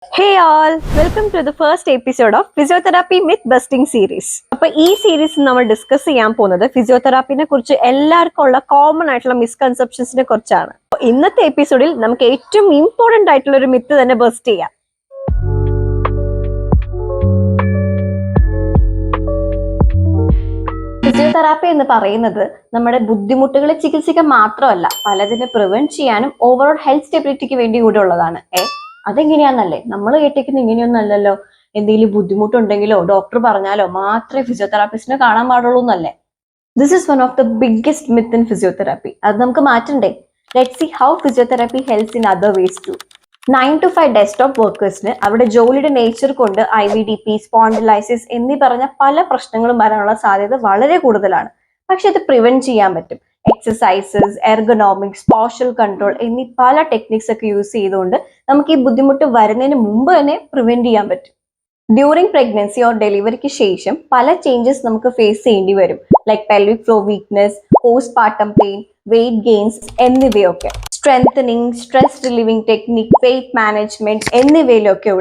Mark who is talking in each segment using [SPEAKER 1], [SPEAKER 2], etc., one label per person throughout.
[SPEAKER 1] Hey all, welcome to the first episode of Physiotherapy Myth Busting series. അപ്പോൾ ഈ series നമ്മൾ discuss ചെയ്യാൻ പോകുന്നത് ഫിസിയോതെറാപ്പിനെ കുറിച്ച് എല്ലാവർക്കും ഉള്ള കോമൺ ആയിട്ടുള്ള മിസ്കൺസെപ്ഷൻസിനെ കുറിച്ചാണ്. ഇന്നത്തെ എപ്പിസോഡിൽ നമുക്ക് ഏറ്റവും ഇമ്പോർട്ടന്റ് ആയിട്ടുള്ള ഒരു മിത്ത് തന്നെ ബസ്റ്റ് ചെയ്യാം. ഫിസിയോതെറാപ്പി എന്ന് പറയുന്നത് നമ്മുടെ ബുദ്ധിമുട്ടുകളെ ചികിത്സിക്കാൻ മാത്രമല്ല, പലതിനെ പ്രിവെന്റ് ചെയ്യാനും ഓവറോൾ ഹെൽത്ത് സ്റ്റെബിലിറ്റിക്ക് വേണ്ടി കൂടെ ഉള്ളതാണ്. അതെങ്ങനെയാന്നല്ലേ നമ്മൾ കേട്ടിരിക്കുന്ന ഇങ്ങനെയൊന്നും അല്ലല്ലോ. എന്തെങ്കിലും ബുദ്ധിമുട്ടുണ്ടെങ്കിലോ ഡോക്ടർ പറഞ്ഞാലോ മാത്രമേ ഫിസിയോതെറാപ്പിസ്റ്റിനെ കാണാൻ പാടുള്ളൂ എന്നല്ലേ. This is one of the biggest myth in physiotherapy. അത് നമുക്ക് മാറ്റണ്ടേ? Let's see how physiotherapy helps in other ways to. 9 to 5 desktop വർക്കേഴ്സിന് അവരുടെ ജോലിയുടെ നേച്ചർ കൊണ്ട് IVDP, സ്പോണ്ടിലൈസിസ് എന്നീ പറഞ്ഞ പല പ്രശ്നങ്ങളും വരാനുള്ള സാധ്യത വളരെ കൂടുതലാണ്. പക്ഷെ ഇത് പ്രിവെന്റ് ചെയ്യാൻ പറ്റും. എക്സസൈസസ്, എർഗണോമിക്സ്, പോസ്ചർ കൺട്രോൾ എന്നീ പല ടെക്നിക്സ് ഒക്കെ യൂസ് ചെയ്തുകൊണ്ട് നമുക്ക് ഈ ബുദ്ധിമുട്ട് വരുന്നതിന് മുമ്പ് തന്നെ പ്രിവെന്റ് ചെയ്യാൻ പറ്റും. ഡ്യൂറിങ് പ്രഗ്നൻസി ഓർ ഡെലിവറിക്ക് ശേഷം പല ചേഞ്ചസ് നമുക്ക് ഫേസ് ചെയ്യേണ്ടി വരും. Like pelvic floor weakness, postpartum pain, weight gains എന്നിവയൊക്കെ. Strengthening, stress relieving technique, weight management എന്നിവയിലൊക്കെ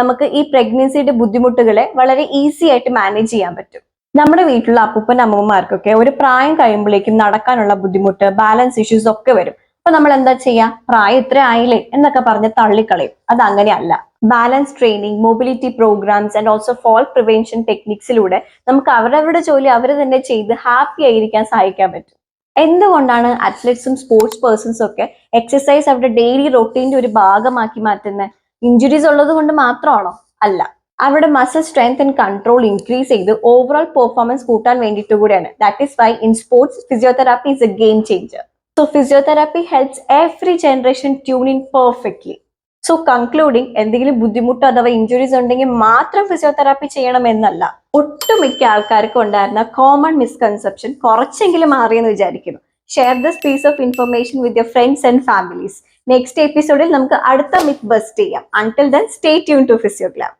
[SPEAKER 1] നമുക്ക് ഈ പ്രഗ്നൻസിയുടെ ബുദ്ധിമുട്ടുകളെ വളരെ ഈസി ആയിട്ട് മാനേജ് ചെയ്യാൻ പറ്റും. നമ്മുടെ വീട്ടിലുള്ള അപ്പൂപ്പൻ അമ്മൂമ്മമാർക്കൊക്കെ ഒരു പ്രായം കഴിയുമ്പോഴേക്കും നടക്കാനുള്ള ബുദ്ധിമുട്ട്, ബാലൻസ് ഇഷ്യൂസ് ഒക്കെ വരും. അപ്പൊ നമ്മൾ എന്താ ചെയ്യാ? പ്രായം ഇത്ര ആയില്ലേ എന്നൊക്കെ പറഞ്ഞ് തള്ളിക്കളയും. അത് അങ്ങനെയല്ല. Balance training, mobility programmes and also fall prevention ടെക്നിക്സിലൂടെ നമുക്ക് അവരവരുടെ ജോലി അവർ തന്നെ ചെയ്ത് ഹാപ്പി ആയിരിക്കാൻ സഹായിക്കാൻ പറ്റും. എന്തുകൊണ്ടാണ് അത്ലറ്റ്സും സ്പോർട്സ് പേഴ്സൺസും ഒക്കെ എക്സസൈസ് അവരുടെ ഡെയിലി റൊട്ടീൻ്റെ ഒരു ഭാഗമാക്കി മാറ്റുന്നത്? ഇഞ്ചുറീസ് ഉള്ളത് കൊണ്ട് മാത്രമാണോ? അല്ല. അവരുടെ muscle strength and control increase ചെയ്ത് ഓവറോൾ പെർഫോമൻസ് കൂട്ടാൻ വേണ്ടിയിട്ട് കൂടിയാണ്. That is why in sports physiotherapy is a game changer. So physiotherapy helps every generation tune in perfectly. So concluding, എന്തെങ്കിലും ബുദ്ധിമുട്ടോ അഥവാ ഇഞ്ചുറീസ് ഉണ്ടെങ്കിൽ മാത്രം ഫിസിയോതെറാപ്പി ചെയ്യണമെന്നല്ല. ഒട്ടുമിക്ക ആൾക്കാർക്കും ഉണ്ടായിരുന്ന കോമൺ മിസ്കൺസെപ്ഷൻ കുറച്ചെങ്കിലും മാറിയെന്ന് വിചാരിക്കുന്നു. Share this piece of information with your friends and families. Next എപ്പിസോഡിൽ നമുക്ക് അടുത്ത മിത്ത് ബസ്റ്റ് ചെയ്യാം. Until then stay tune to ഫിസിയോഗ്ലാം.